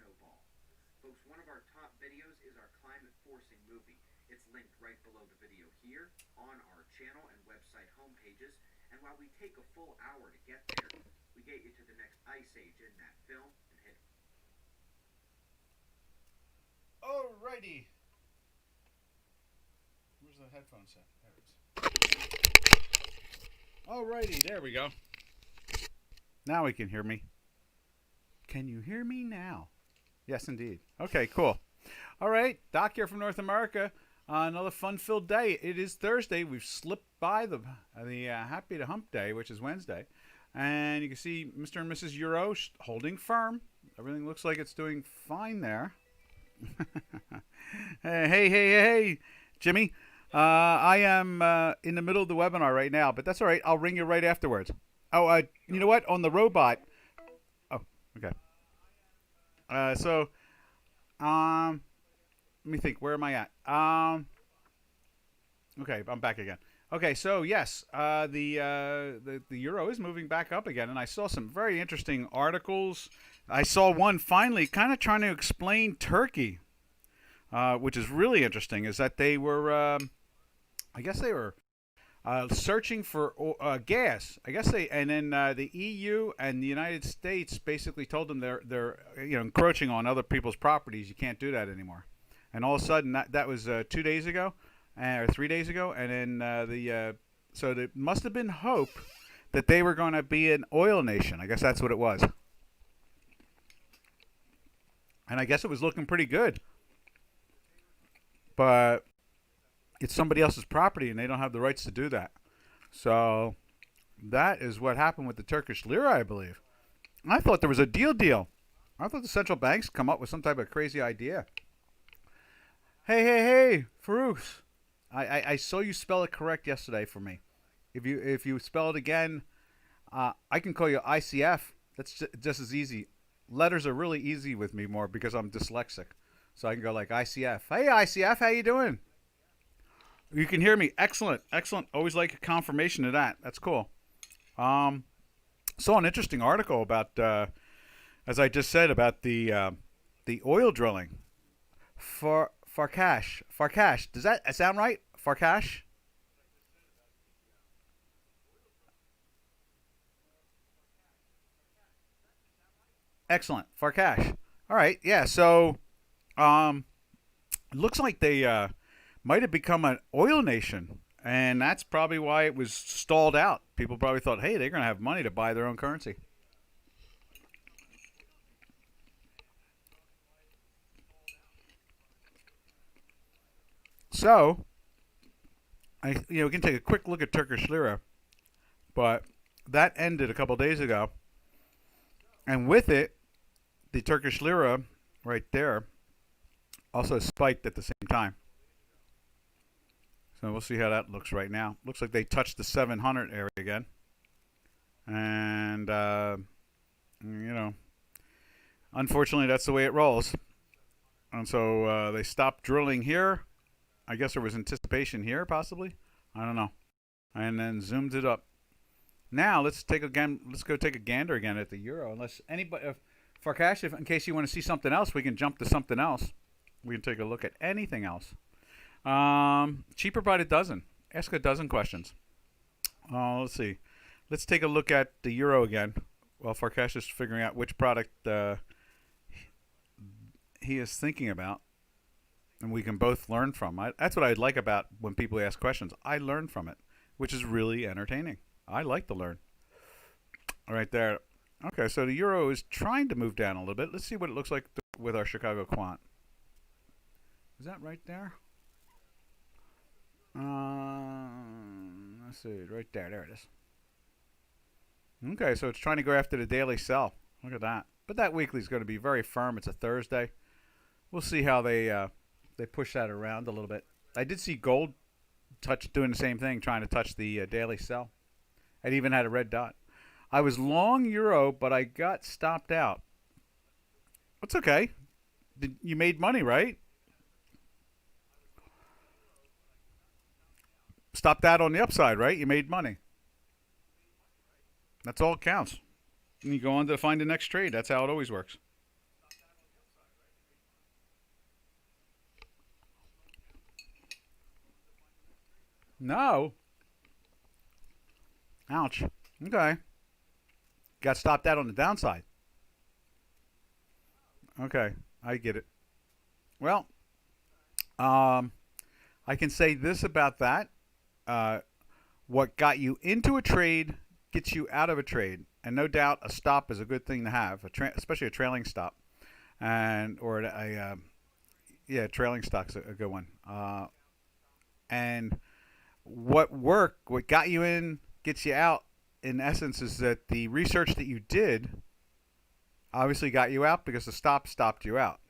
snowball. Folks, one of our top videos is our climate forcing movie. It's linked right below the video here on our channel and website homepages. And while we take a full hour to get there, we get you to the next ice age in that film and hit. Alrighty. Where's the headphone set? There it is. Alrighty, there we go. Now we can hear me. Can you hear me now? Yes, indeed. Okay, cool. All right, Doc here from North America. Another fun-filled day. It is Thursday. We've slipped by the Happy to Hump Day, which is Wednesday. And you can see Mr. and Mrs. Euro holding firm. Everything looks like it's doing fine there. Hey, Jimmy. I am in the middle of the webinar right now, but that's all right. I'll ring you right afterwards. Oh, you know what? On the robot. Oh, okay. Let me think. Where am I at? Okay, I'm back again. Okay, so yes, the euro is moving back up again, and I saw some very interesting articles. I saw one finally kind of trying to explain Turkey, which is really interesting. Is that they were, I guess they were searching for gas. I guess and then the EU and the United States basically told them they're encroaching on other people's properties. You can't do that anymore. And all of a sudden that was 2 days ago, or 3 days ago, and then so there must have been hope that they were going to be an oil nation. I guess that's what it was. And I guess it was looking pretty good. But it's somebody else's property, and they don't have the rights to do that. So that is what happened with the Turkish Lira, I believe. I thought there was a deal. I thought the central banks come up with some type of crazy idea. Hey, Farouk. I saw you spell it correct yesterday for me. If you spell it again, I can call you ICF. That's just as easy. Letters are really easy with me more because I'm dyslexic. So I can go like ICF. Hey, ICF, how you doing? You can hear me. Excellent. Always like a confirmation of that. That's cool. Saw an interesting article about, as I just said, about the oil drilling. Farkash. Does that sound right? Farkash? Excellent. Farkash. All right. Yeah. So, it looks like they might have become an oil nation, and that's probably why it was stalled out. People probably thought, hey, they're going to have money to buy their own currency. So, we can take a quick look at Turkish Lira, but that ended a couple days ago, and with it, the Turkish Lira right there also spiked at the same time. So we'll see how that looks right now. Looks like they touched the 700 area again. And, unfortunately, that's the way it rolls. And so they stopped drilling here. I guess there was anticipation here, possibly. I don't know. And then zoomed it up. Now let's go take a gander again at the euro. Unless anybody, Farkash, in case you want to see something else, we can jump to something else. We can take a look at anything else. Cheaper by the dozen. Ask a dozen questions. Let's see. Let's take a look at the euro again. Well, Farkash is figuring out which product he is thinking about, and we can both learn from. That's what I like about when people ask questions. I learn from it, which is really entertaining. I like to learn. All right, there. Okay, so the euro is trying to move down a little bit. Let's see what it looks like with our Chicago quant. Is that right there? Let's see, right there. There it is. Okay, so it's trying to go after the daily sell. Look at that. But that weekly is going to be very firm. It's a Thursday. We'll see how they push that around a little bit. I did see gold doing the same thing, trying to touch the daily sell. It even had a red dot. I was long euro, but I got stopped out. That's okay. You made money, right? Stopped out on the upside, right? You made money. That's all it counts. And you go on to find the next trade. That's how it always works. No. Ouch. Okay. Got stopped out on the downside. Okay, I get it. Well, I can say this about that. Uh, what got you into a trade gets you out of a trade, and no doubt a stop is a good thing to have, especially a trailing stop, and or yeah, trailing stock's a good one. And what got you in, gets you out. In essence, is that the research that you did obviously got you out because the stop stopped you out.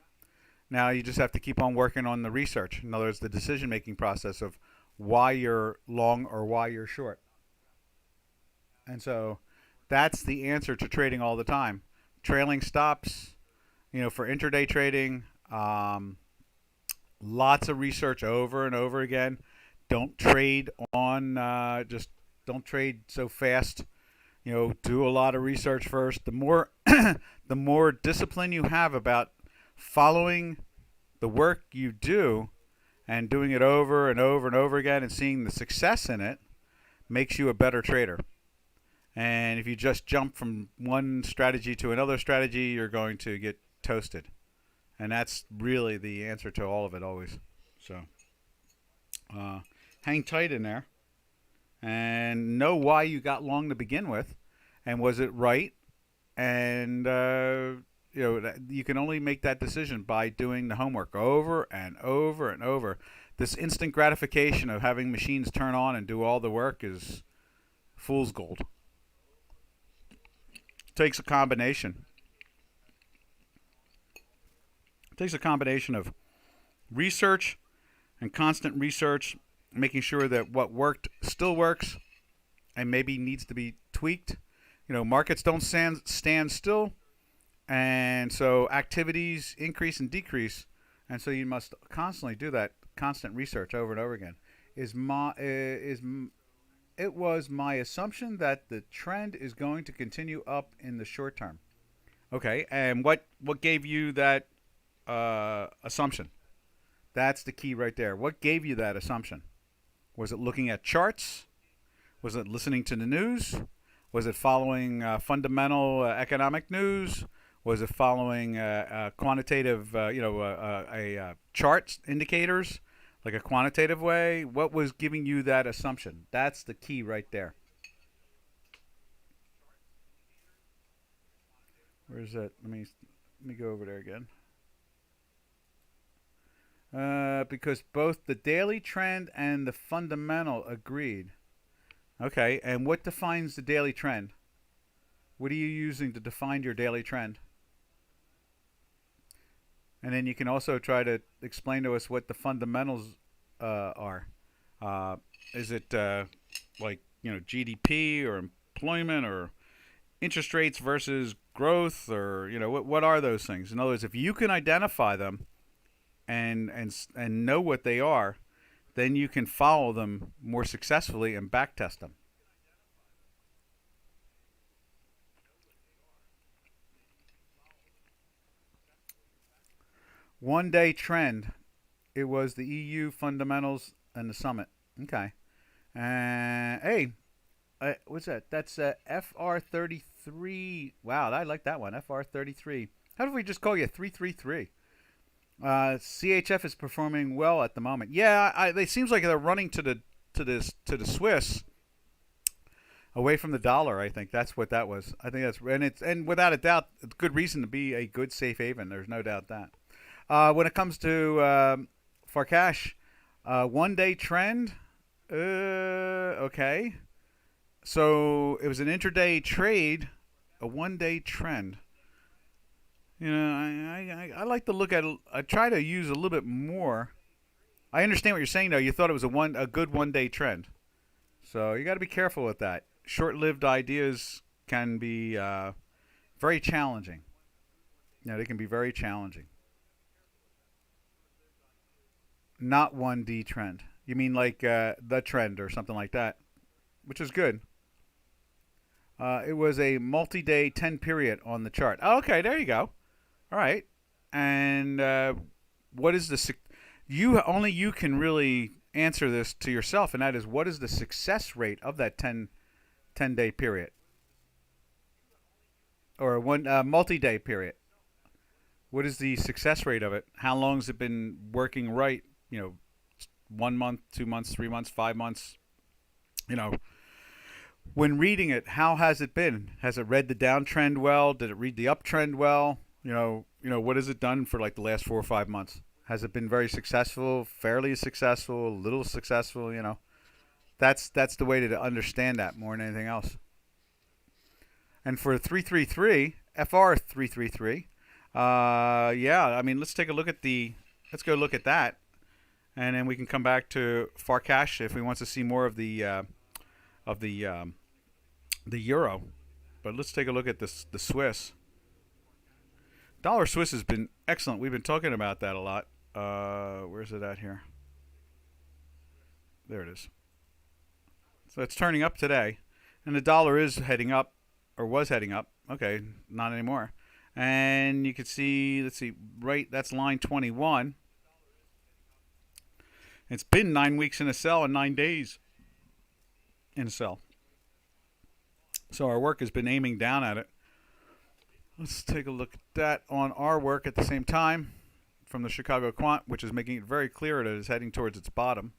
Now you just have to keep on working on the research. In other words, the decision-making process of why you're long or why you're short. And so that's the answer to trading all the time. Trailing stops, for intraday trading, lots of research over and over again. Don't trade on just don't trade so fast. Do a lot of research first. The more the more discipline you have about following the work you do and doing it over and over and over again and seeing the success in it makes you a better trader. And if you just jump from one strategy to another strategy, you're going to get toasted. And that's really the answer to all of it always. So hang tight in there and know why you got long to begin with, and was it right? And you can only make that decision by doing the homework over and over and over. This instant gratification of having machines turn on and do all the work is fool's gold. It takes a combination. It takes a combination of research and constant research, making sure that what worked still works and maybe needs to be tweaked. Markets don't stand still, and so activities increase and decrease, and so you must constantly do that constant research over and over again. It was my assumption that the trend is going to continue up in the short term. Okay, and what gave you that assumption? That's the key right there. What gave you that assumption? Was it looking at charts? Was it listening to the news? Was it following fundamental economic news? Was it following quantitative, charts indicators, like a quantitative way? What was giving you that assumption? That's the key right there. Where is that? Let me go over there again. Because both the daily trend and the fundamental agreed. Okay, and what defines the daily trend? What are you using to define your daily trend? And then you can also try to explain to us what the fundamentals are. Is it like GDP or employment or interest rates versus growth, or what are those things? In other words, if you can identify them and know what they are, then you can follow them more successfully and backtest them. One-day trend. It was the EU fundamentals and the summit. Okay. Hey, what's that? That's FR33. Wow, I like that one. FR33. How do we just call you 333? CHF is performing well at the moment. Yeah, it seems like they're running to the Swiss, away from the dollar. I think that's what that was. I think that's and without a doubt, it's a good reason to be a good safe haven. There's no doubt that. When it comes to for cash, one-day trend. Okay, so it was an intraday trade, a one-day trend. I like to look at it. I try to use a little bit more. I understand what you're saying, though. You thought it was a good one-day trend. So you got to be careful with that. Short-lived ideas can be very challenging. They can be very challenging. Not 1D trend. You mean like the trend or something like that, which is good. It was a multi-day 10 period on the chart. Oh, okay, there you go. All right. And what is the... You can really answer this to yourself, and that is, what is the success rate of that 10-day period, or one multi-day period? What is the success rate of it? How long has it been working right? 1 month, 2 months, 3 months, 5 months. When reading it, how has it been? Has it read the downtrend well? Did it read the uptrend well? What has it done for like the last 4 or 5 months? Has it been very successful, fairly successful, little successful? That's the way to understand that more than anything else. And for 333, FR 333, let's take a look at let's go look at that, and then we can come back to Farcash if we want to see more of the euro. But let's take a look at the Swiss. Dollar Swiss has been excellent. We've been talking about that a lot. Where's it at here? There it is. So it's turning up today, and the dollar is heading up, or was heading up. Okay, not anymore. And you can see, let's see, right, that's line 21. It's been 9 weeks in a sell and 9 days in a sell. So our work has been aiming down at it. Let's take a look at that on our work at the same time from the Chicago Quant, which is making it very clear that it is heading towards its bottom.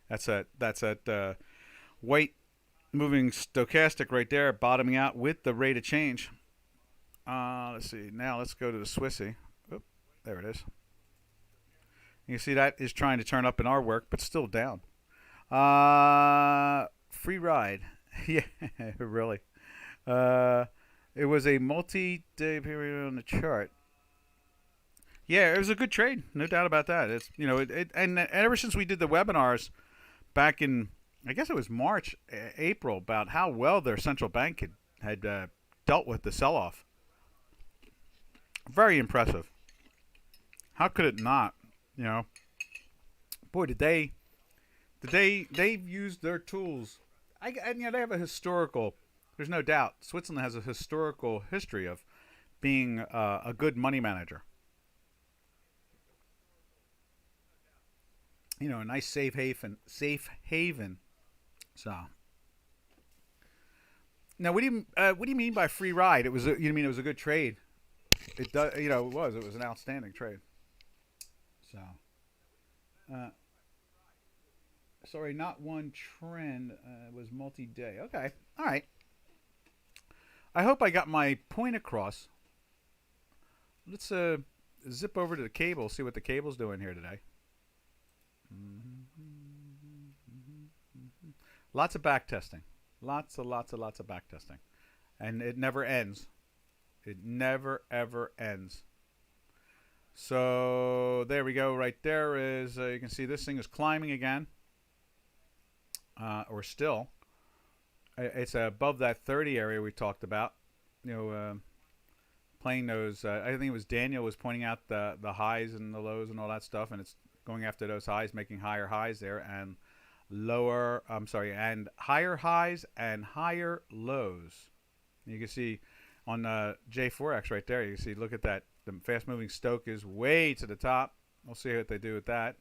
That's at white moving stochastic right there, bottoming out with the rate of change. Let's see. Now let's go to the Swissy. Oop, there it is. You can see that is trying to turn up in our work, but still down. Free ride. Yeah, really. It was a multi-day period on the chart. Yeah, it was a good trade, no doubt about that. It's and ever since we did the webinars back in, I guess it was March, April, about how well their central bank had dealt with the sell-off. Very impressive. How could it not? Boy, they've used their tools. They have a historical. There's no doubt Switzerland has a historical history of being a good money manager. A nice safe haven. So now, what do you mean by free ride? You mean it was a good trade? It does. It was an outstanding trade. So, sorry, not one trend. It was multi-day. Okay, all right. I hope I got my point across. Let's zip over to the cable, see what the cable's doing here today. Lots of back testing. Lots of back testing. And it never ends. It never, ever ends. So there we go. Right there is, you can see this thing is climbing again. Or still. It's above that 30 area we talked about. Playing those. I think it was Daniel was pointing out the highs and the lows and all that stuff, and it's going after those highs, making higher highs there, and and higher highs and higher lows. You can see on J4X right there. You can see, look at that. The fast-moving Stoch is way to the top. We'll see what they do with that.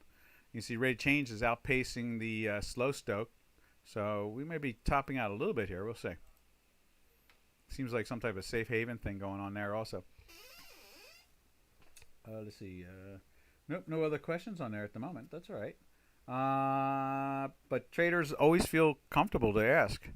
You can see rate of change is outpacing the slow Stoch. So we may be topping out a little bit here. We'll see. Seems like some type of safe haven thing going on there also. Let's see. Nope, no other questions on there at the moment. That's all right. But traders always feel comfortable to ask.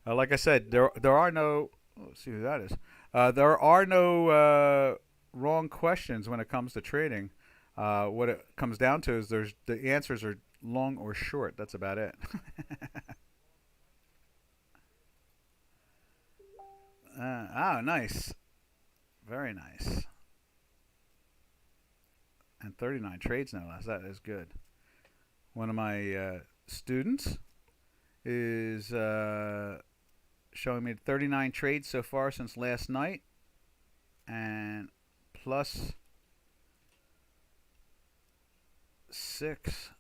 Like I said, there are no. Let's see who that is. There are no wrong questions when it comes to trading. What it comes down to is the answers are long or short. That's about it. Nice. Very nice. And 39 trades no less. That is good. One of my students is showing me 39 trades so far since last night. And plus 6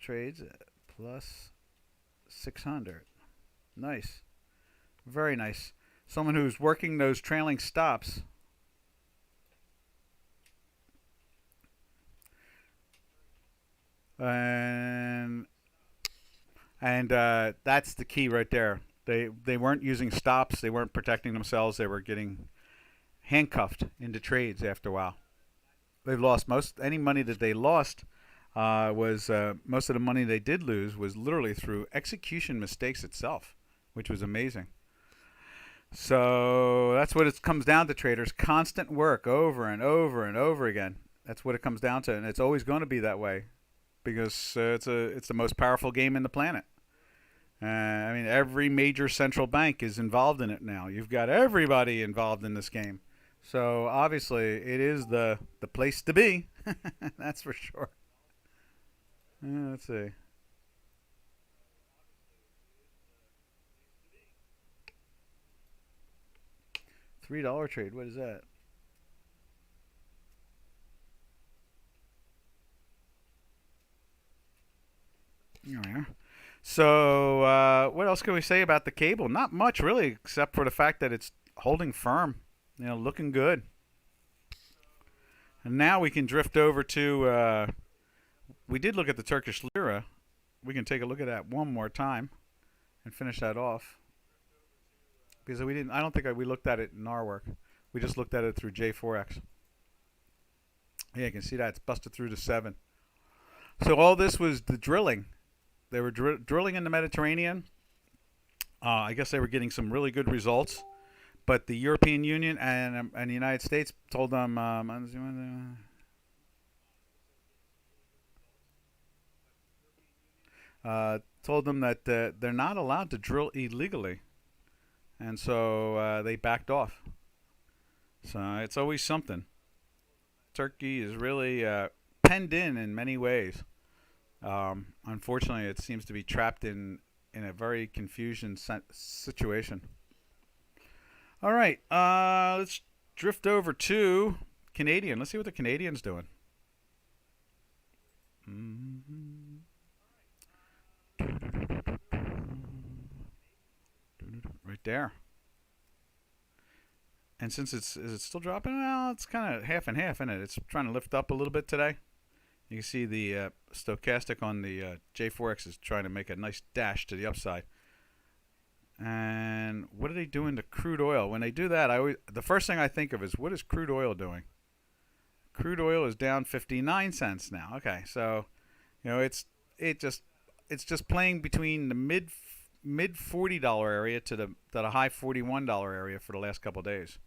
trades plus 600. Nice. Very nice. Someone who's working those trailing stops. and that's the key right there. They weren't using stops. They weren't protecting themselves. They were getting handcuffed into trades after a while. They've lost any money that they lost was most of the money they did lose was literally through execution mistakes itself, which was amazing. So that's what it comes down to, traders. Constant work over and over and over again. That's what it comes down to, and it's always going to be that way because it's the most powerful game in the planet. I mean, every major central bank is involved in it now. You've got everybody involved in this game. So obviously, it is the place to be. That's for sure. Let's see. $3 trade. What is that? There we are. So what else can we say about the cable? Not much, really, except for the fact that it's holding firm. Looking good. And now we can drift over to. We did look at the Turkish Lira. We can take a look at that one more time and finish that off. Because we didn't. I don't think we looked at it in our work. We just looked at it through J4X. Yeah, you can see that it's busted through to 7. So all this was the drilling. They were drilling in the Mediterranean. I guess they were getting some really good results. But the European Union and the United States told them that they're not allowed to drill illegally, and so they backed off. So it's always something. Turkey is really penned in many ways. Unfortunately, it seems to be trapped in a very confusing situation. All right, let's drift over to Canadian. Let's see what the Canadian's doing. Right there. And since is it still dropping? Well, it's kind of half and half, isn't it? It's trying to lift up a little bit today. You can see the stochastic on the J4X is trying to make a nice dash to the upside. And what are they doing to crude oil? When they do that, the first thing I think of is, what is crude oil doing? Crude oil is down 59 cents now. Okay, so it's just playing between the mid $40 area to the high $41 area for the last couple of days.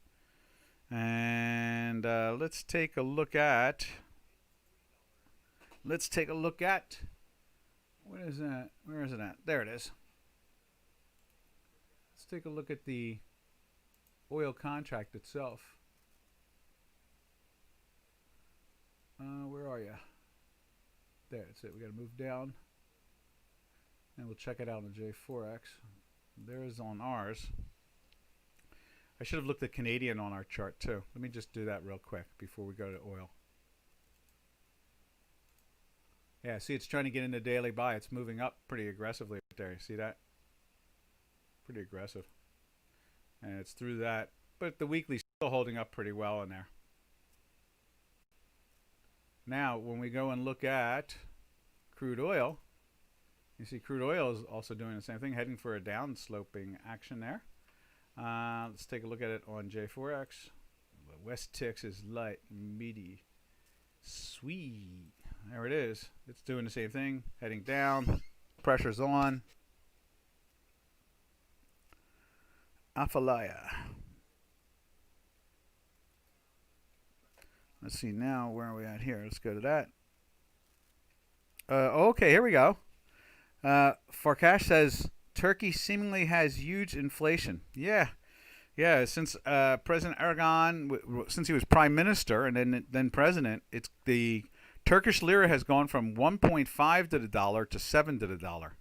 And let's take a look at. What is that? Where is it at? There it is. Let's take a look at the oil contract itself. Where are you? There, that's it. We got to move down. And we'll check it out on the J4X. There is on ours. I should have looked at Canadian on our chart too. Let me just do that real quick before we go to oil. Yeah, see, it's trying to get in the daily buy. It's moving up pretty aggressively right there. You see that? Pretty aggressive. And it's through that. But the weekly's still holding up pretty well in there. Now, when we go and look at crude oil, you see crude oil is also doing the same thing, heading for a downsloping action there. Let's take a look at it on J4X. West Ticks is light, meaty, sweet. There it is. It's doing the same thing, heading down. Pressure's on. Afalaya. Let's see now, where are we at here? Let's go to that. Okay, here we go. Farkash says Turkey seemingly has huge inflation. Yeah. Since President Erdogan, since he was prime minister and then president, it's the Turkish lira has gone from 1.5 to the dollar to 7 to the dollar.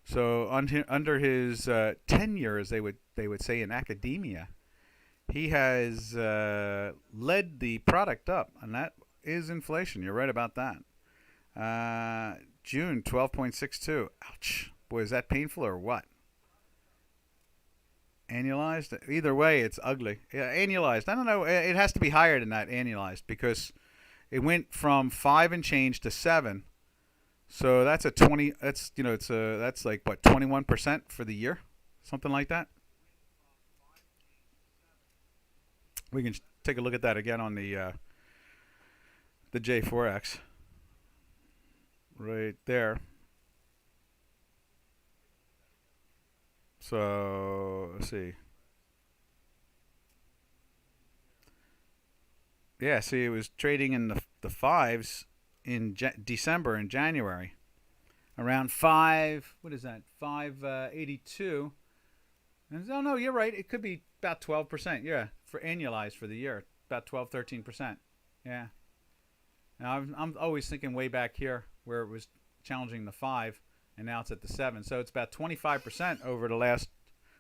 So under his tenure, as they would say in academia, he has led the product up, and that is inflation. You're right about that. June 12.62. Ouch. Boy, is that painful or what? Annualized? Either way, it's ugly. Yeah, annualized. I don't know. It has to be higher than that, annualized, because it went from 5 and change to 7. So that's a 20. That's that's like what 21% for the year, something like that. We can take a look at that again on the J4X right there. So let's see. Yeah, see, it was trading in the fives in December and January, around five. What is that? 582. And oh no, you're right. It could be about 12%. Yeah, for annualized for the year, about 12, 13%. Yeah. Now I'm always thinking way back here where it was challenging the five, and now it's at the seven. So it's about 25% over the last.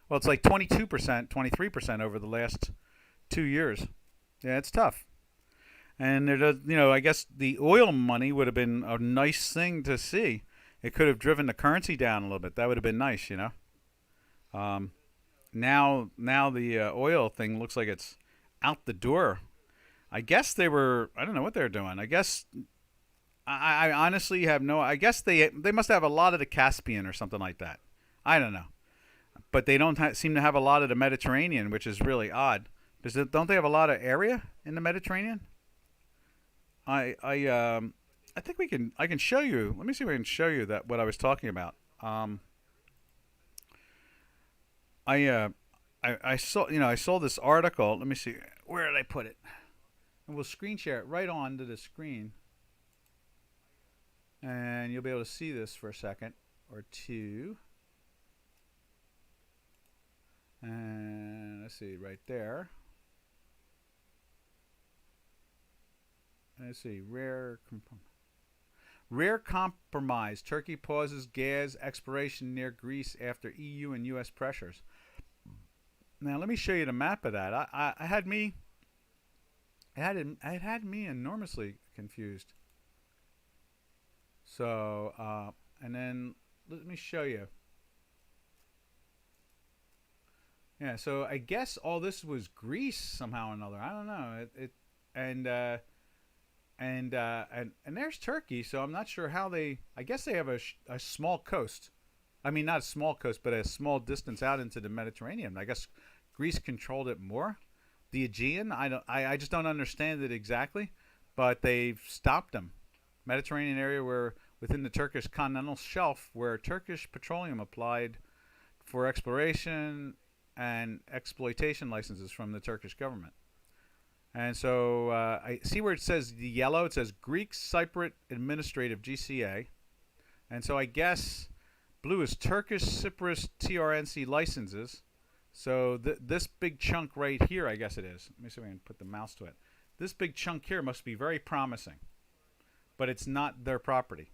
Well, it's like 22%, 23% over the last 2 years. Yeah, it's tough. And there does, I guess the oil money would have been a nice thing to see. It could have driven the currency down a little bit. That would have been nice. Um, now the oil thing looks like it's out the door. I guess they were. I don't know what they're doing. I guess I honestly have no. I guess they must have a lot of the Caspian or something like that. I don't know, but they don't seem to have a lot of the Mediterranean, which is really odd. Don't they have a lot of area in the Mediterranean? I think I can show you. Let me see if I can show you that what I was talking about. I saw I saw this article. Let me see, where did I put it? And we'll screen share it right onto the screen, and you'll be able to see this for a second or two. And let's see right there. Let's see, rare compromise. Turkey pauses gas exploration near Greece after EU and U.S. pressures. Now let me show you the map of that. I had me. It had me enormously confused. So and then let me show you. Yeah, so I guess all this was Greece somehow or another. I don't know. And there's Turkey, so I'm not sure how they. I guess they have a small coast. I mean, not a small coast, but a small distance out into the Mediterranean. I guess Greece controlled it more. The Aegean, I just don't understand it exactly, but they've stopped them. Mediterranean area where within the Turkish continental shelf, where Turkish petroleum applied for exploration and exploitation licenses from the Turkish government. And so I see where it says the yellow. It says Greek Cypriot Administrative GCA. And so I guess blue is Turkish Cyprus TRNC licenses. So this big chunk right here, I guess it is. Let me see if I can put the mouse to it. This big chunk here must be very promising. But it's not their property.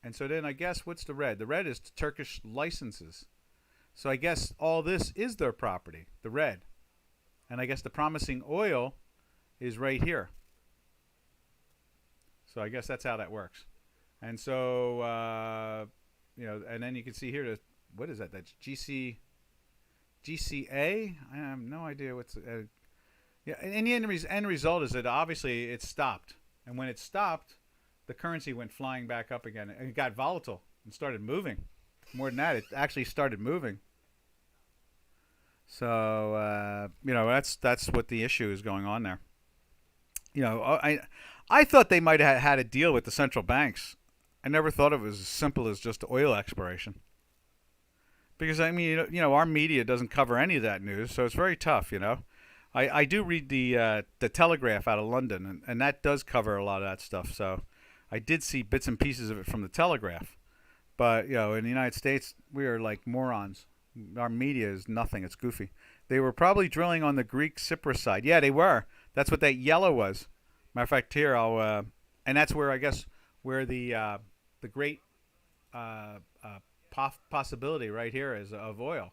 And so then I guess what's the red? The red is Turkish licenses. So I guess all this is their property, the red. And I guess the promising oil is right here. So I guess that's how that works. And so, and then you can see here, what is that? That's GCA? I have no idea what's... yeah, and the end result is that obviously it stopped. And when it stopped, the currency went flying back up again. And it got volatile and started moving. More than that, it actually started moving. So, that's what the issue is going on there. I thought they might have had a deal with the central banks. I never thought it was as simple as just oil exploration. Because, I mean, our media doesn't cover any of that news, so it's very tough, I do read the Telegraph out of London, and that does cover a lot of that stuff. So I did see bits and pieces of it from the Telegraph. But, in the United States, we are like morons. Our media is nothing. It's goofy. They were probably drilling on the Greek Cyprus side. Yeah, they were. That's what that yellow was. Matter of fact, here and that's where I guess where the great possibility right here is of oil.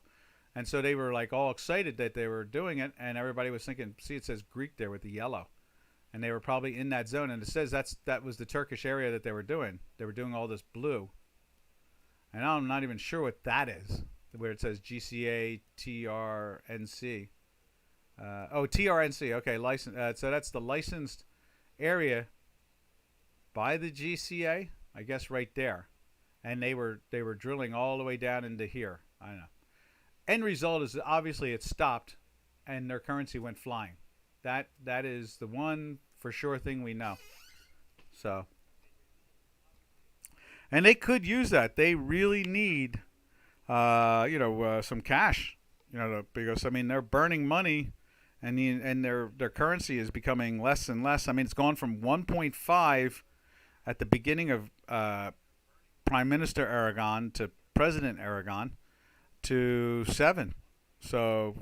And so they were like all excited that they were doing it, and everybody was thinking, see, it says Greek there with the yellow, and they were probably in that zone. And it says that was the Turkish area that they were doing. They were doing all this blue, and I'm not even sure what that is. Where it says GCA TRNC. TRNC. Okay, license. So that's the licensed area by the GCA. I guess right there, and they were drilling all the way down into here. I don't know. End result is that obviously it stopped, and their currency went flying. That is the one for sure thing we know. So, and they could use that. They really need, some cash. Because I mean they're burning money, and their currency is becoming less and less. I mean it's gone from 1.5 at the beginning of Prime Minister Aragon to President Aragon to 7. So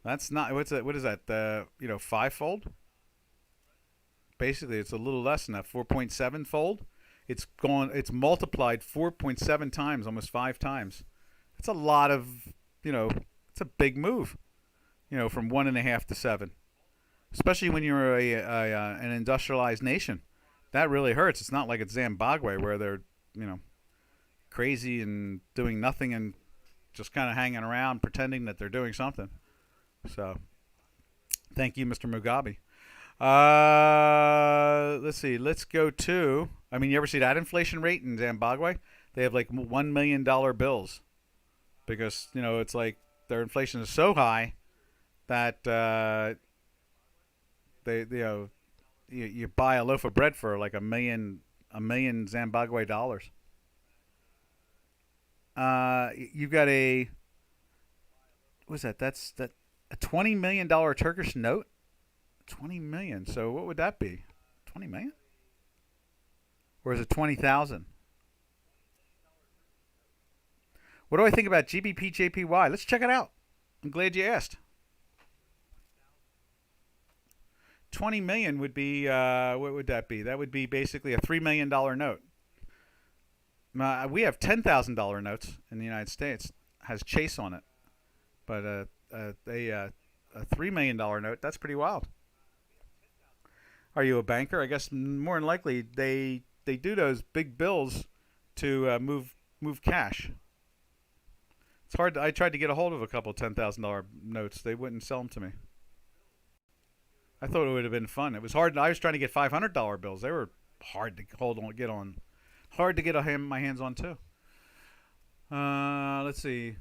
that's not what is that? Fivefold. Basically, it's a little less than that. 4.7 fold. It's multiplied 4.7 times, almost 5 times. It's a lot of it's a big move. From 1.5 to 7, especially when you're an industrialized nation. That really hurts. It's not like it's Zimbabwe where they're crazy and doing nothing and just kind of hanging around pretending that they're doing something. So, thank you, Mr. Mugabe. Let's see. Let's go to. I mean, you ever see that inflation rate in Zimbabwe? They have like $1 million bills because it's like their inflation is so high that you buy a loaf of bread for like a million Zimbabwe dollars. You've got what's that? That's a $20 million Turkish note. 20 million. So what would that be? 20 million? Or is it 20,000? What do I think about GBP JPY? Let's check it out. I'm glad you asked. 20 million would be what would that be? That would be basically a $3 million note. We have $10,000 notes in the United States. Has Chase on it, but a $3 million note, that's pretty wild. Are you a banker? I guess more than likely they do those big bills to move cash. It's hard. I tried to get a hold of a couple $10,000 notes. They wouldn't sell them to me. I thought it would have been fun. It was hard. I was trying to get $500 bills. They were hard to get on. Hard to get my hands on too. Let's see.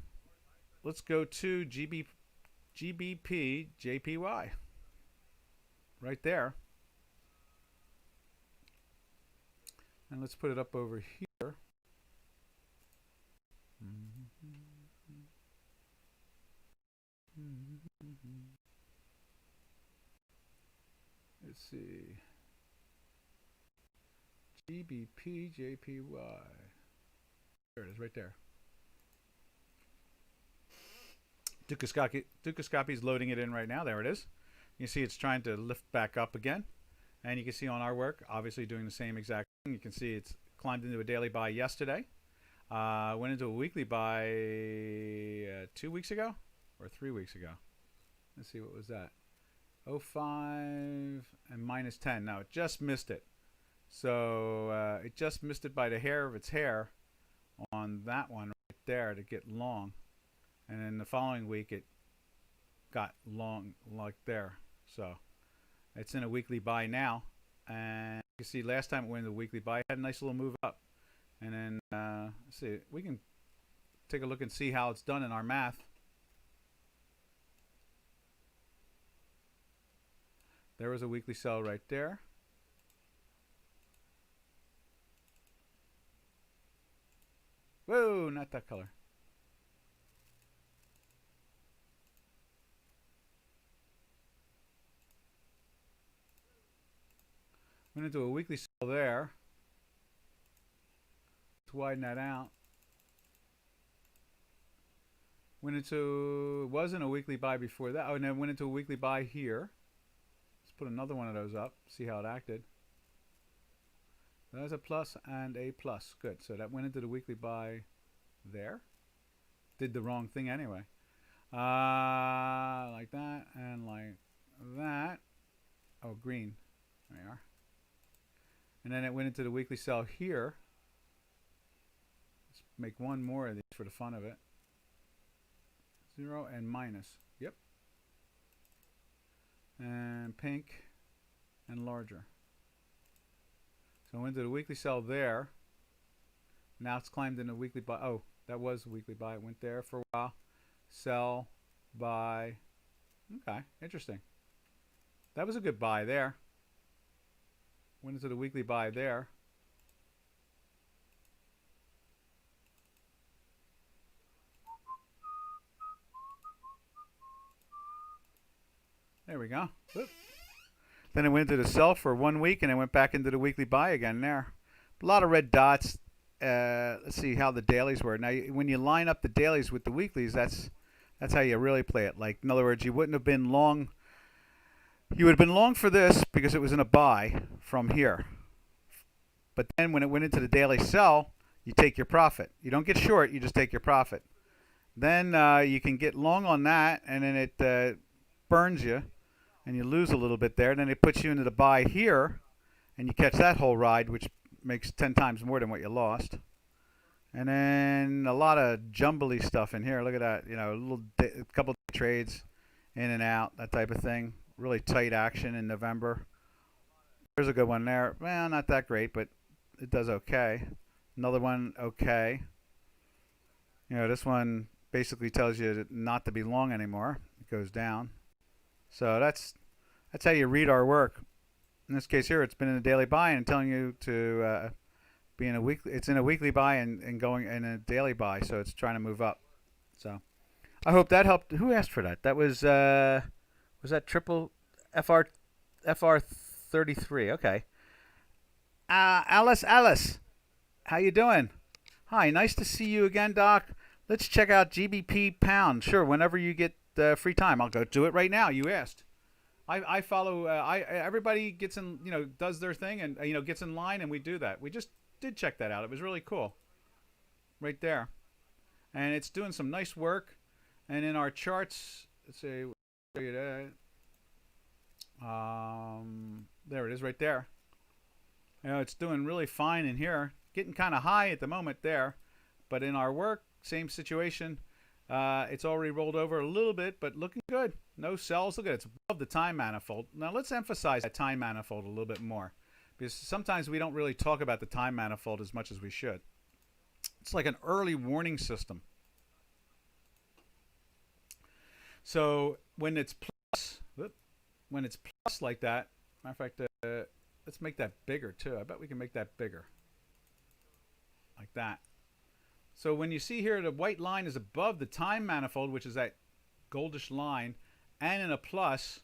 Let's go to GBP JPY. Right there. And let's put it up over here. Let's see. GBP JPY. There it is, right there. Dukascopy is loading it in right now. There it is. You see it's trying to lift back up again. And you can see on our work, obviously doing the same exact thing. You can see it's climbed into a daily buy yesterday. Went into a weekly buy 2 weeks ago or 3 weeks ago. Let's see, what was that? 05 and minus 10. Now, it just missed it. So it just missed it by the hair of its hair on that one right there to get long. And then the following week, it got long like there. So it's in a weekly buy now. And you can see last time it went into the weekly buy, it had a nice little move up. And then, let's see, we can take a look and see how it's done in our math. There was a weekly sell right there. Whoa, not that color. Went into a weekly sell there. Let's widen that out. Went into, it wasn't a weekly buy before that. Oh, and then went into a weekly buy here. Let's put another one of those up, see how it acted. There's a plus and a plus. Good. So that went into the weekly buy there. Did the wrong thing anyway. Like that and like that. Oh, green. There you are. And then it went into the weekly sell here. Let's make one more of these for the fun of it. 0 and minus. Yep. And pink and larger. So it went to the weekly sell there. Now it's climbed in a weekly buy. Oh, that was a weekly buy. It went there for a while. Sell, buy. Okay, interesting. That was a good buy there. Went into the weekly buy there. There we go. Whoop. Then it went into the sell for 1 week, and it went back into the weekly buy again there. A lot of red dots. Let's see how the dailies were. Now, when you line up the dailies with the weeklies, that's how you really play it. Like, in other words, you wouldn't have been long. You would have been long for this because it was in a buy from here. But then when it went into the daily sell, you take your profit. You don't get short, you just take your profit. Then you can get long on that, and then it burns you, and you lose a little bit there. Then it puts you into the buy here, and you catch that whole ride, which makes 10 times more than what you lost. And then a lot of jumbly stuff in here. Look at that. You know, a couple of trades in and out, that type of thing. Really tight action in November. There's a good one there. Well, not that great, but it does okay. Another one, okay. You know, this one basically tells you not to be long anymore. It goes down. So that's how you read our work. In this case here, it's been in a daily buy and telling you to be in a weekly. It's in a weekly buy and going in a daily buy, so it's trying to move up. So I hope that helped. Who asked for that? That was that triple FR33? Okay. Alice, how you doing? Hi, nice to see you again, Doc. Let's check out GBP pound. Sure, whenever you get free time, I'll go do it right now. You asked. I follow. Everybody gets in, does their thing, and gets in line, and we do that. We just did check that out. It was really cool. Right there, and it's doing some nice work. And in our charts, let's see, show you that. There it is, right there. It's doing really fine in here. Getting kind of high at the moment there, but in our work, same situation. It's already rolled over a little bit, but looking good. No sells. Look at it. It's above the time manifold. Now let's emphasize that time manifold a little bit more, because sometimes we don't really talk about the time manifold as much as we should. It's like an early warning system. So when it's plus, like that, matter of fact, let's make that bigger too. I bet we can make that bigger, like that. So when you see here the white line is above the time manifold, which is that goldish line, and in a plus,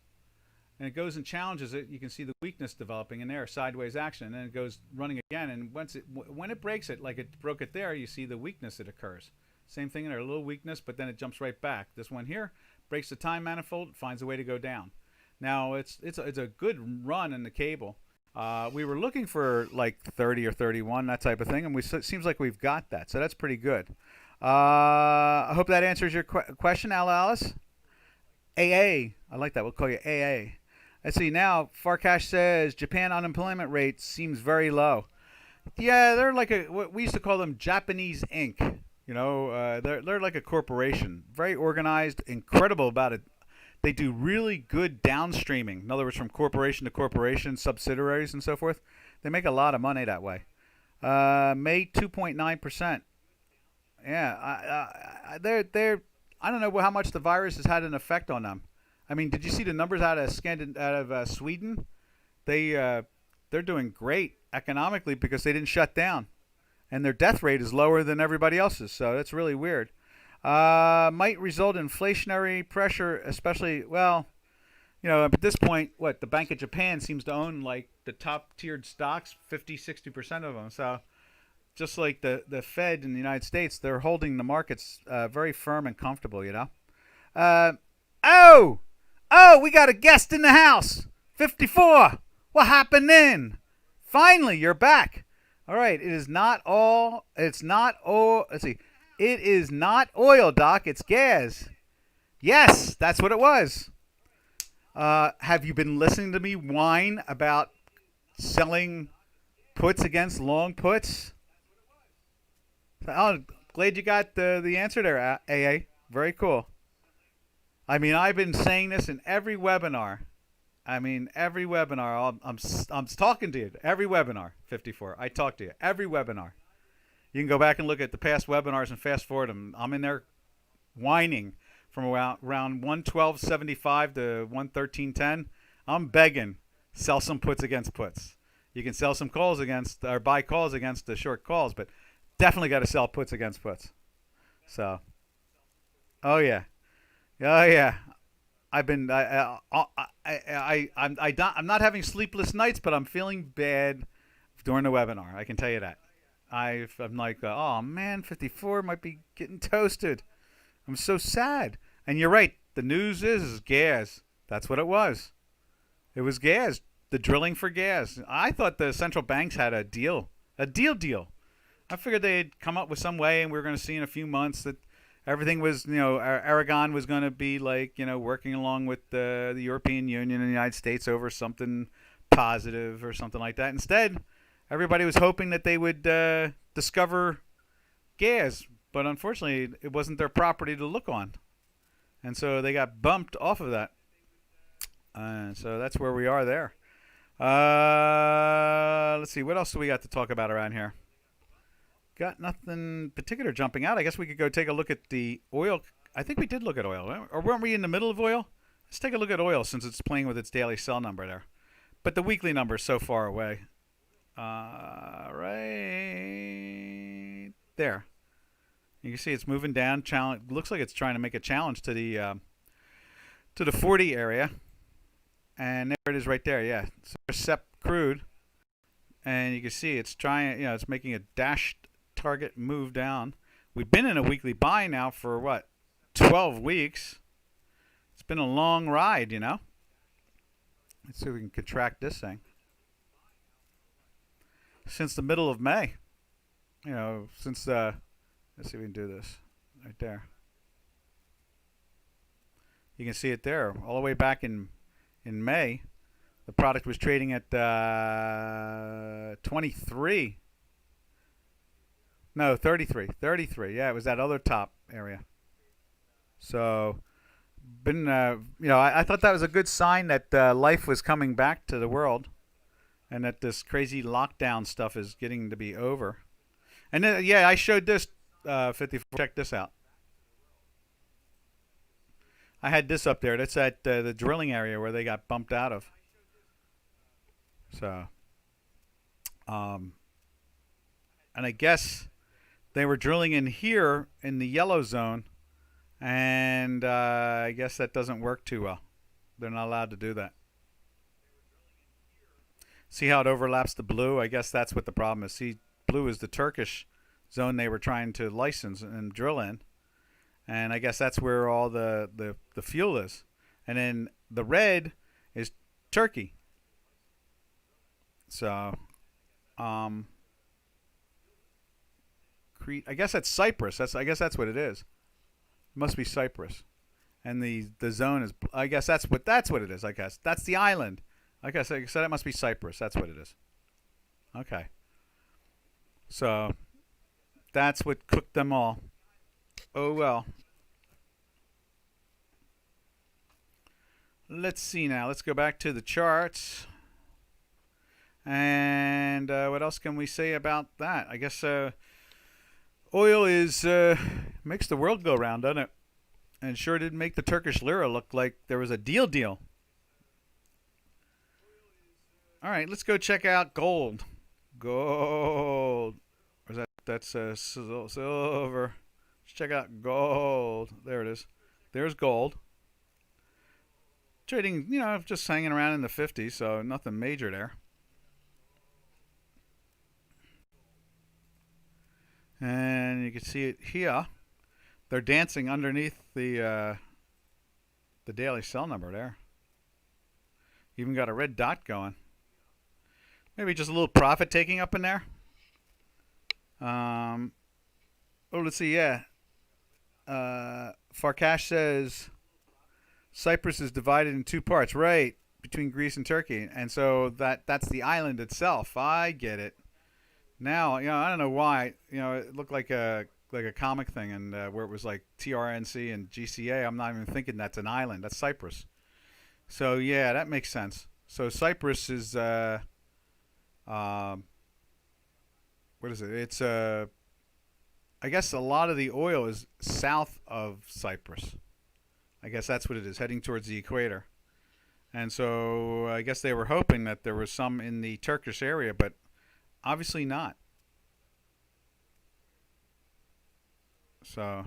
and it goes and challenges it, you can see the weakness developing in there, sideways action, and then it goes running again. And when it breaks it, like it broke it there, you see the weakness that occurs. Same thing in there, a little weakness, but then it jumps right back. This one here breaks the time manifold, finds a way to go down. Now it's a good run in the cable. We were looking for like 30 or 31, that type of thing, and it seems like we've got that, so that's pretty good. I hope that answers your question, Alice. AA, I like that. We'll call you AA. Let's see now. Farcash says Japan unemployment rate seems very low. Yeah, they're like what we used to call them Japanese Inc. They're like a corporation, very organized, incredible about it. They do really good downstreaming. In other words, from corporation to corporation, subsidiaries and so forth. They make a lot of money that way. Made 2.9%. Yeah, they're. I don't know how much the virus has had an effect on them. I mean, did you see the numbers out of Sweden? They're doing great economically because they didn't shut down, and their death rate is lower than everybody else's. So that's really weird. Might result in inflationary pressure, especially, at this point, the Bank of Japan seems to own like the top tiered stocks, 50-60% of them. So just like the Fed in the United States, they're holding the markets very firm and comfortable, Oh, we got a guest in the house. 54. What happened then? Finally, you're back. All right. It's not oil. Let's see. It is not oil, Doc. It's gas. Yes, that's what it was. Have you been listening to me whine about selling puts against long puts? Oh, glad you got the answer there, AA. Very cool. I mean, I've been saying this in every webinar. I mean, every webinar, I'm talking to you. Every webinar, 54. I talk to you. Every webinar. You can go back and look at the past webinars and fast forward them. I'm in there whining from around 112.75 to 113.10. I'm begging, sell some puts against puts. You can sell some calls against, or buy calls against the short calls, but definitely got to sell puts against puts. So, oh yeah, oh yeah. I've been I'm not having sleepless nights, but I'm feeling bad during the webinar. I can tell you that. I'm like, oh man, 54 might be getting toasted. I'm so sad. And you're right. The news is gas. That's what it was. It was gas. The drilling for gas. I thought the central banks had a deal. A deal. I figured they'd come up with some way, and we were going to see in a few months that everything was, Aragon was going to be like, working along with the European Union and the United States over something positive or something like that. Instead, everybody was hoping that they would discover gas, but unfortunately, it wasn't their property to look on. And so they got bumped off of that. So that's where we are there. Let's see. What else do we got to talk about around here? Got nothing particular jumping out. I guess we could go take a look at the oil. I think we did look at oil. Or weren't we in the middle of oil? Let's take a look at oil since it's playing with its daily sell number there. But the weekly number is so far away. Right there. You can see it's moving down. Looks like it's trying to make a challenge to the 40 area. And there it is right there. Yeah. So SEP crude. And you can see it's trying, it's making a dashed target move down. We've been in a weekly buy now for what? 12 weeks. It's been a long ride, Let's see if we can contract this thing. Since the middle of May. Let's see if we can do this. Right there. You can see it there. All the way back in May. The product was trading at 23. No, 33. 33. Yeah, it was that other top area. So, I thought that was a good sign that life was coming back to the world, and that this crazy lockdown stuff is getting to be over. And then, I showed this 54. Check this out. I had this up there. That's at the drilling area where they got bumped out of. So, and I guess they were drilling in here in the yellow zone, and I guess that doesn't work too well. They're not allowed to do that. See how it overlaps the blue? I guess that's what the problem is. See, blue is the Turkish zone they were trying to license and drill in, and I guess that's where all the fuel is. And then the red is Turkey. So, I guess that's Cyprus. I guess that's what it is. It must be Cyprus, and the zone is. I guess that's what it is. I guess that's the island. I guess I said it must be Cyprus. That's what it is. Okay. So, that's what cooked them all. Oh well. Let's see now. Let's go back to the charts. And what else can we say about that? I guess oil makes the world go round, doesn't it? And sure did make the Turkish Lira look like there was a deal. All right, let's go check out gold. Gold. Or is that's silver. Let's check out gold. There it is. There's gold. Trading, just hanging around in the 50s, so nothing major there. And you can see it here. They're dancing underneath the daily sell number there. Even got a red dot going. Maybe just a little profit taking up in there. Let's see. Yeah. Farkash says Cyprus is divided in two parts, right, between Greece and Turkey, and so that's the island itself. I get it. Now, I don't know why. It looked like a comic thing, and where it was like TRNC and GCA. I'm not even thinking that's an island. That's Cyprus. So yeah, that makes sense. So Cyprus is uh, what is it? It's I guess a lot of the oil is south of Cyprus. I guess that's what it is, heading towards the equator. And so I guess they were hoping that there was some in the Turkish area, but obviously not. So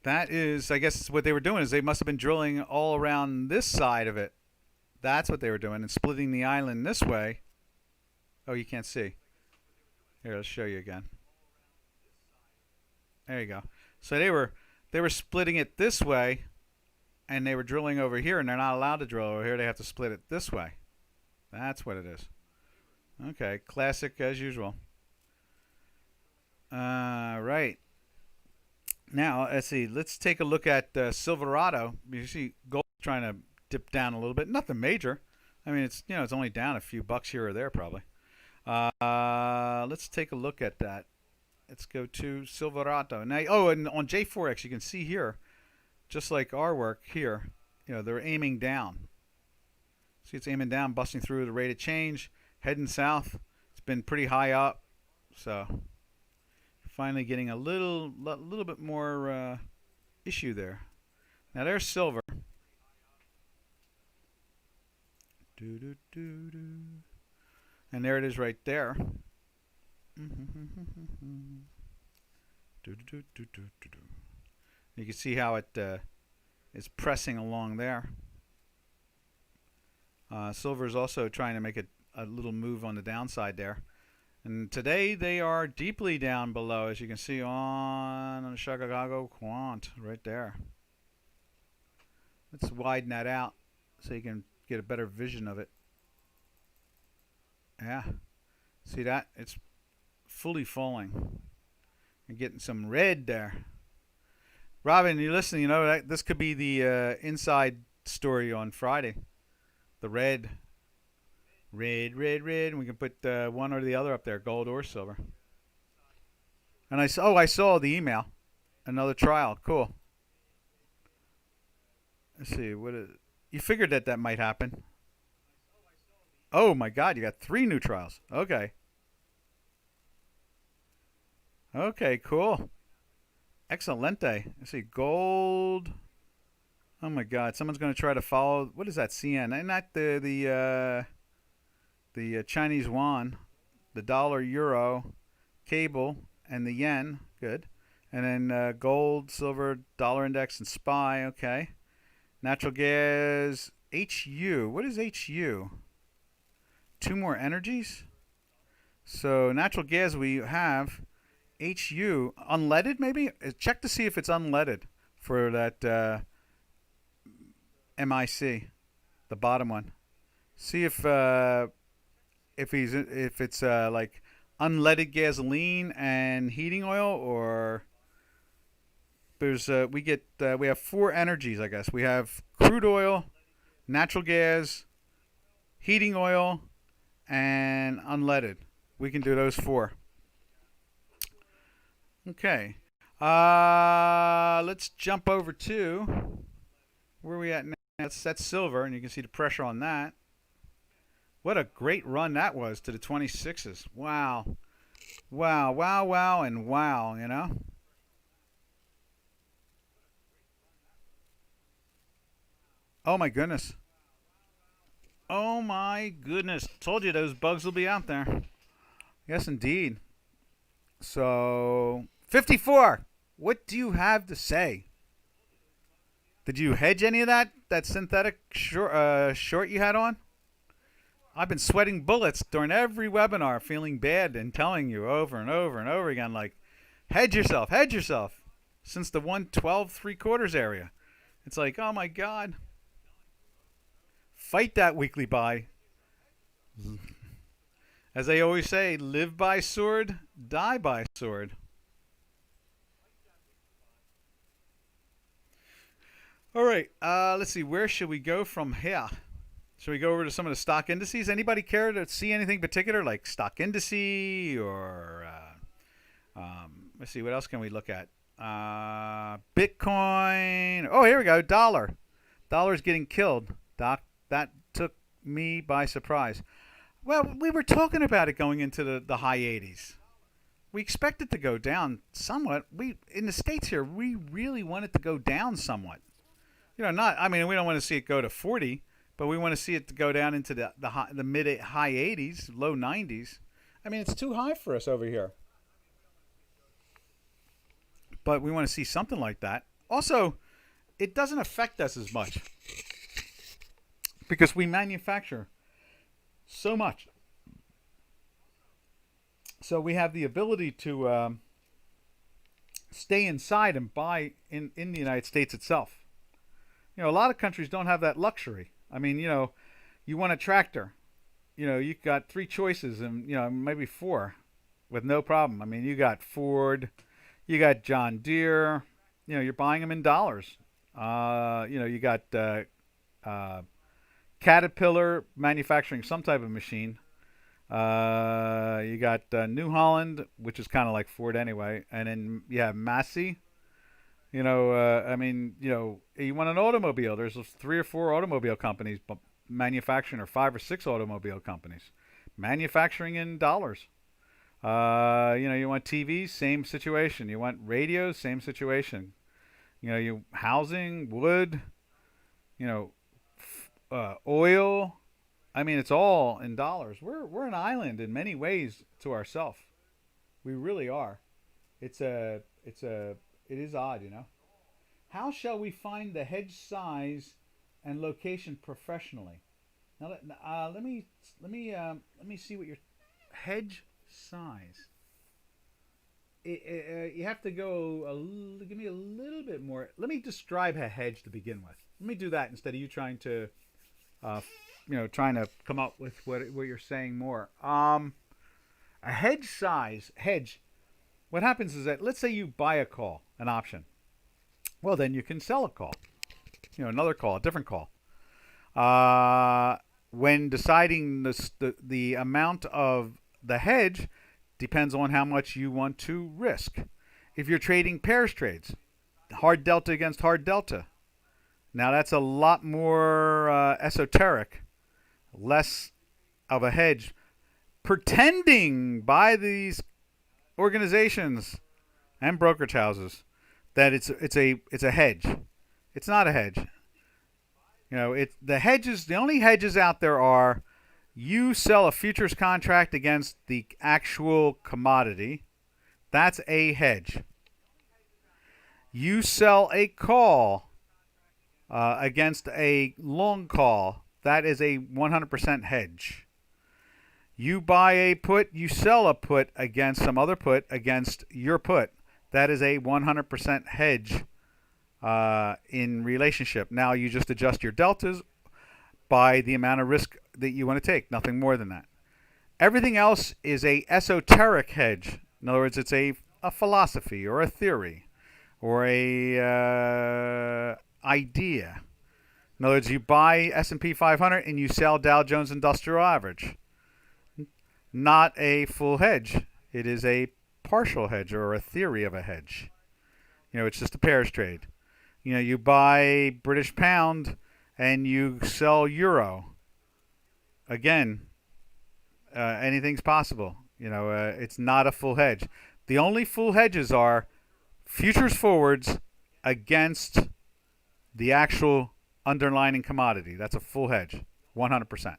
that is, I guess, what they were doing is they must have been drilling all around this side of it. That's what they were doing, and splitting the island this way. Oh, you can't see. Here, let's show you again. There you go. So they were splitting it this way, and they were drilling over here, and they're not allowed to drill over here. They have to split it this way. That's what it is. Okay, classic as usual. Right. Now, let's see. Let's take a look at Silverado. You see gold trying to dip down a little bit. Nothing major. I mean, it's only down a few bucks here or there probably. Let's take a look at that. Let's go to Silverado. Now, oh, and on J4X, you can see here, just like our work here, they're aiming down. See, it's aiming down, busting through the rate of change, heading south. It's been pretty high up, so finally getting a little bit more issue there. Now there's silver. And there it is right there. You can see how it is pressing along there. Silver is also trying to make a little move on the downside there. And today they are deeply down below, as you can see on the Chicago Quant right there. Let's widen that out so you can get a better vision of it. Yeah. See that? It's fully falling. And getting some red there. Robin, you listen, this could be the inside story on Friday. The red. Red. And we can put one or the other up there, gold or silver. And I saw the email. Another trial. Cool. Let's see. You figured that might happen. Oh my God, you got 3 new trials. Okay. Okay, cool. Excelente. Let's see, gold. Oh my God, someone's going to try to follow. What is that? CN? And not the Chinese yuan, the dollar, euro, cable, and the yen. Good. And then gold, silver, dollar index, and SPY. Okay. Natural gas, HU. What is HU? 2 more energies. So natural gas, we have HU unleaded. Maybe check to see if it's unleaded for that MIC, the bottom one. See if it's like unleaded gasoline and heating oil, or there's we have 4 energies, I guess. We have crude oil, natural gas, heating oil, and unleaded. We can do those 4. Okay. Let's jump over to where are we at now? That's silver, and you can see the pressure on that. What a great run that was to the 26s. Wow. Wow, and wow, Oh my goodness. Oh my goodness. Told you those bugs will be out there. Yes, indeed. So, 54. What do you have to say? Did you hedge any of that synthetic short you had on? I've been sweating bullets during every webinar, feeling bad and telling you over and over and over again, like, hedge yourself, since the 112.75 area. It's like, oh my God. Fight that weekly buy. As they always say, live by sword, die by sword. All right, let's see. Where should we go from here? Should we go over to some of the stock indices? Anybody care to see anything particular, like stock indice or let's see, what else can we look at? Bitcoin. Oh, here we go. Dollar's getting killed. Doc, that took me by surprise. Well, we were talking about it going into the high 80s. We expect it to go down somewhat. We in the States here, we really want it to go down somewhat. Not. I mean, we don't want to see it go to 40, but we want to see it to go down into the mid high 80s, low 90s. I mean, it's too high for us over here. But we want to see something like that. Also, it doesn't affect us as much because we manufacture so much. So we have the ability to stay inside and buy in the United States itself. A lot of countries don't have that luxury. I mean, you want a tractor. You got 3 choices and, maybe 4 with no problem. I mean, you got Ford, you got John Deere, you're buying them in dollars. You got Caterpillar manufacturing some type of machine. You got New Holland, which is kind of like Ford anyway. And then you have Massey. You want an automobile. There's 3 or 4 automobile companies manufacturing, or 5 or 6 automobile companies manufacturing in dollars. You want TVs, same situation. You want radios, same situation. You housing, wood, oil. I mean, it's all in dollars. We're an island in many ways to ourselves. We really are. It is odd, How shall we find the hedge size and location professionally? Now let me see what your hedge size. You have to go. Give me a little bit more. Let me describe a hedge to begin with. Let me do that instead of you trying to, trying to come up with what you're saying more. A hedge size. What happens is that, let's say you buy a call, an option. Well, then you can sell a call. Another call, a different call. When deciding the amount of the hedge depends on how much you want to risk. If you're trading pairs trades, hard delta against hard delta. Now that's a lot more esoteric, less of a hedge. Pretending by these organizations and brokerage houses that it's a hedge. It's not a hedge. The only hedges out there are you sell a futures contract against the actual commodity. That's a hedge. You sell a call against a long call. That is a 100% hedge. You buy a put, you sell a put against some other put against your put. That is a 100% hedge in relationship. Now you just adjust your deltas by the amount of risk that you want to take. Nothing more than that. Everything else is a esoteric hedge. In other words, it's a philosophy or a theory or a idea. In other words, you buy S&P 500 and you sell Dow Jones Industrial Average. Not a full hedge. It is a partial hedge or a theory of a hedge. It's just a pairs trade. You buy British pound and you sell euro. Again, anything's possible. It's not a full hedge. The only full hedges are futures forwards against the actual underlying commodity. That's a full hedge, 100%.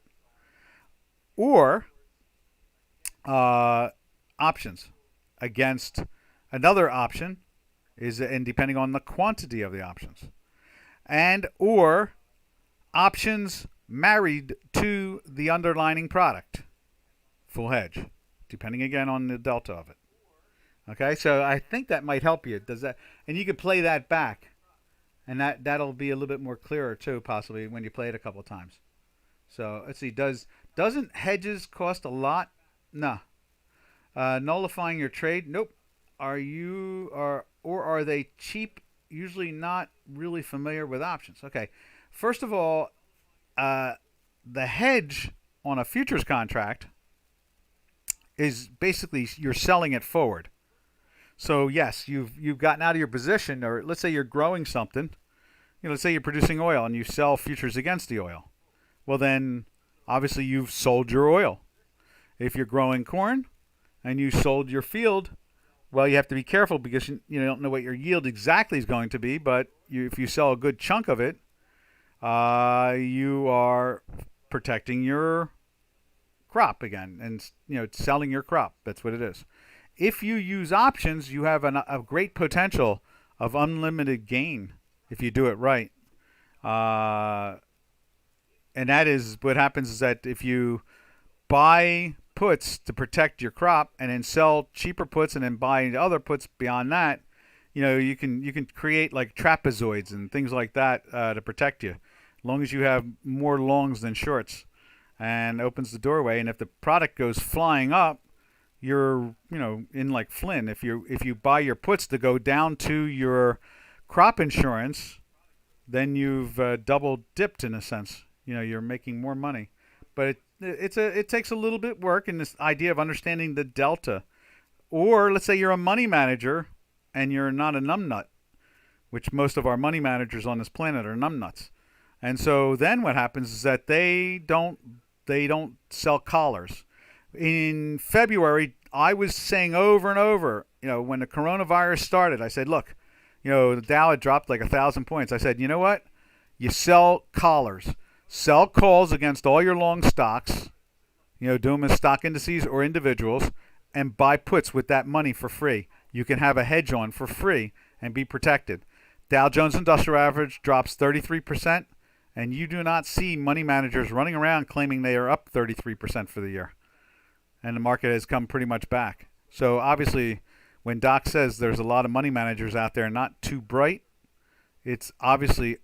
Or options against another option, and depending on the quantity of the options, and or options married to the underlying product, full hedge, depending again on the delta of it. Okay, so I think that might help you. Does that? And you could play that back, and that'll be a little bit more clearer too, possibly when you play it a couple of times. So let's see. Doesn't hedges cost a lot? No. Nullifying your trade? Nope. Are they cheap? Usually not really familiar with options. Okay. First of all, the hedge on a futures contract is basically you're selling it forward. So yes, you've gotten out of your position, or let's say you're growing something. Let's say you're producing oil and you sell futures against the oil. well then obviously you've sold your oil. If you're growing corn and you sold your field, well, you have to be careful because you don't know what your yield exactly is going to be. But if you sell a good chunk of it, you are protecting your crop again, and selling your crop. That's what it is. If you use options, you have a great potential of unlimited gain if you do it right. And that is what happens is that if you buy puts to protect your crop and then sell cheaper puts and then buy other puts beyond that, you can create like trapezoids and things like that to protect you, as long as you have more longs than shorts, and opens the doorway. And if the product goes flying up, you're in like Flynn. If you buy your puts to go down to your crop insurance, then you've double dipped in a sense. You're making more money, but it takes a little bit work in this idea of understanding the delta. Or let's say you're a money manager and you're not a numbnut, which most of our money managers on this planet are numbnuts. And so then what happens is that they don't sell collars. In February, I was saying over and over, when the coronavirus started, I said, look, the Dow had dropped like 1,000 points. I said, you know what? You sell collars. Sell calls against all your long stocks, do them as stock indices or individuals, and buy puts with that money for free. You can have a hedge on for free and be protected. Dow Jones Industrial Average drops 33%, and you do not see money managers running around claiming they are up 33% for the year. And the market has come pretty much back. So obviously, when Doc says there's a lot of money managers out there not too bright, it's obviously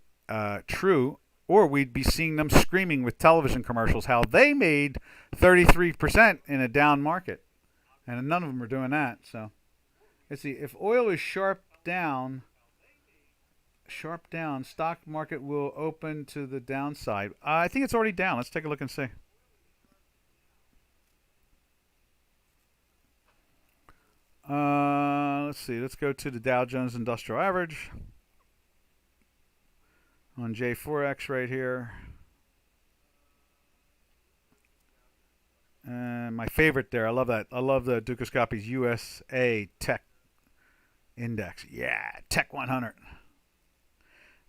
true. Or we'd be seeing them screaming with television commercials how they made 33% in a down market. And none of them are doing that. So let's see. If oil is sharp down, stock market will open to the downside. I think it's already down. Let's take a look and see. Let's see. Let's go to the Dow Jones Industrial Average. On J4X right here. And my favorite there. I love that. I love the Dukascopy's USA Tech Index. Yeah, Tech 100.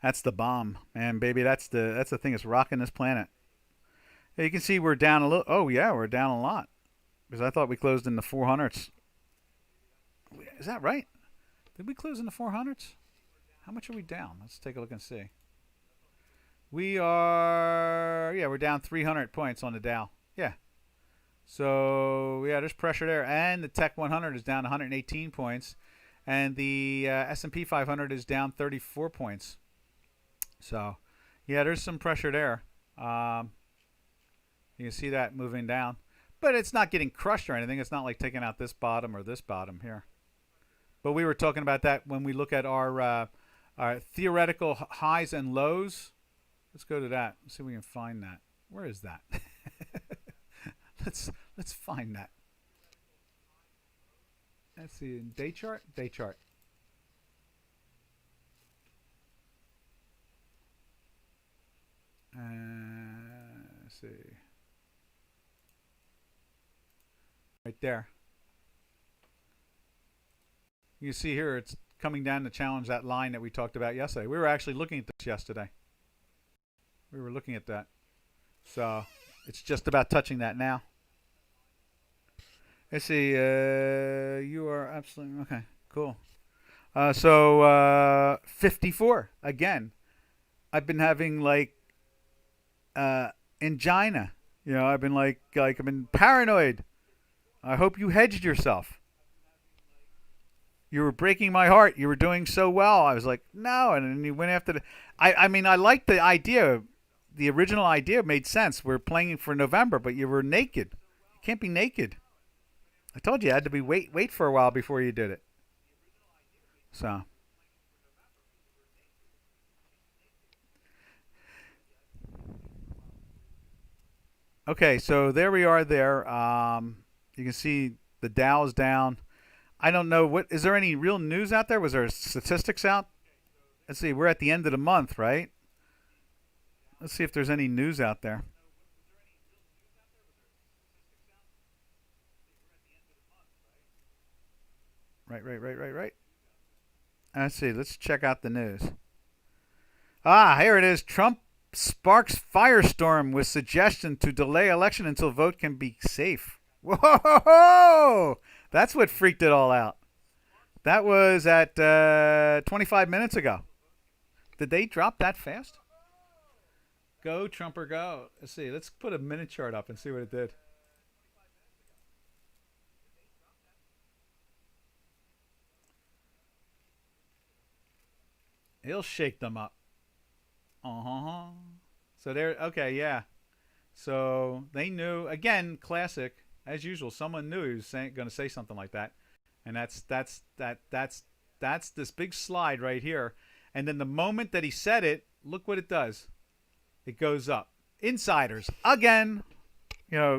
That's the bomb, man, baby. That's the thing that's rocking this planet. Yeah, you can see we're down a little. Oh yeah, we're down a lot because I thought we closed in the 400s. Is that right? Did we close in the 400s? How much are we down? Let's take a look and see. We're down 300 points on the Dow. Yeah. So, yeah, there's pressure there. And the Tech 100 is down 118 points. And the S&P 500 is down 34 points. So, yeah, there's some pressure there. You can see that moving down. But it's not getting crushed or anything. It's not like taking out this bottom or this bottom here. But we were talking about that when we look at our theoretical highs and lows. Let's go to that. Let's see if we can find that. Where is that? Let's find that. Let's see. Day chart? Day chart. Let's see. Right there. You see here it's coming down to challenge that line that we talked about yesterday. We were actually looking at this yesterday. We were looking at that. So it's just about touching that now. Let's see. You are absolutely okay. Cool. So 54 again. I've been having like angina. I've been like I've been paranoid. I hope you hedged yourself. You were breaking my heart. You were doing so well. I was like, no. And then you went after the. I mean, I liked the idea. The original idea made sense. We're playing for November, but you were naked. You can't be naked. I told you had to be wait for a while before you did it. So. Okay, so there we are there. You can see the Dow is down. I don't know. Is there any real news out there? Was there statistics out? Let's see. We're at the end of the month, right? Let's see if there's any news out there. Right. Let's see. Let's check out the news. Ah, here it is. Trump sparks firestorm with suggestion to delay election until vote can be safe. Whoa! That's what freaked it all out. That was at 25 minutes ago. Did they drop that fast? Go, Trumper, go. Let's see. Let's put a minute chart up and see what it did. He'll shake them up. Uh-huh. So there, okay, yeah. So they knew, again, classic, as usual, someone knew he was going to say something like that. And that's this big slide right here. And then the moment that he said it, look what it does. It goes up. Insiders, again,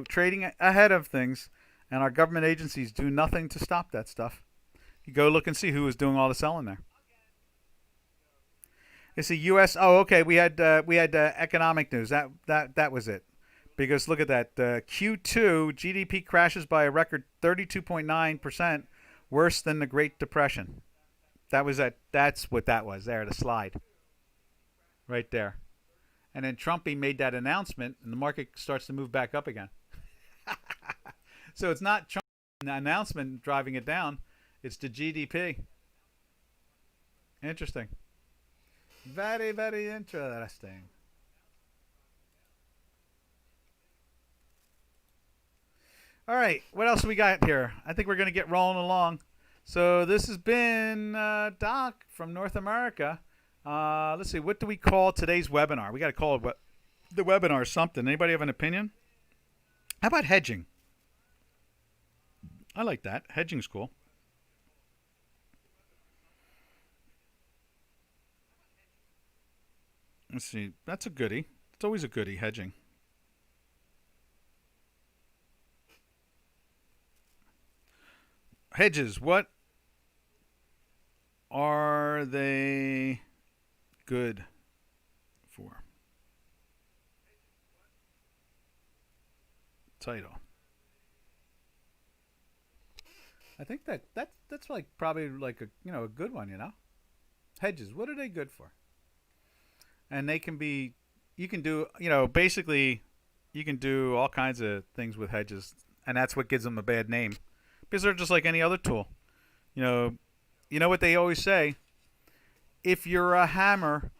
trading ahead of things. And our government agencies do nothing to stop that stuff. You go look and see who was doing all the selling there. It's a U.S. Oh, okay. We had economic news. That was it. Because look at that. Q2 GDP crashes by a record 32.9%, worse than the Great Depression. That was it. That's what that was. There, the slide. Right there. And then Trumpy made that announcement, and the market starts to move back up again. So it's not Trump's announcement driving it down. It's the GDP. Interesting. Very, very interesting. All right, what else we got here? I think we're going to get rolling along. So this has been Doc from North America. Let's see, what do we call today's webinar? We got to call it the webinar something. Anybody have an opinion? How about hedging? I like that. Hedging's cool. Let's see. That's a goodie. It's always a goodie, hedging. Hedges, what are they good for? Title. I think that's like probably like a good one, Hedges, what are they good for? And they can be, you can do, basically you can do all kinds of things with hedges, and that's what gives them a bad name. Because they're just like any other tool. You know what they always say? If you're a hammer,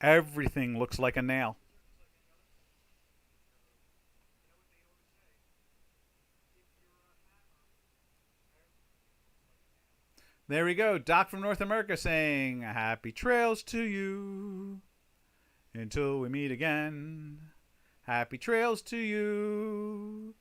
everything looks like a nail. There we go. Doc from North America saying, happy trails to you until we meet again. Happy trails to you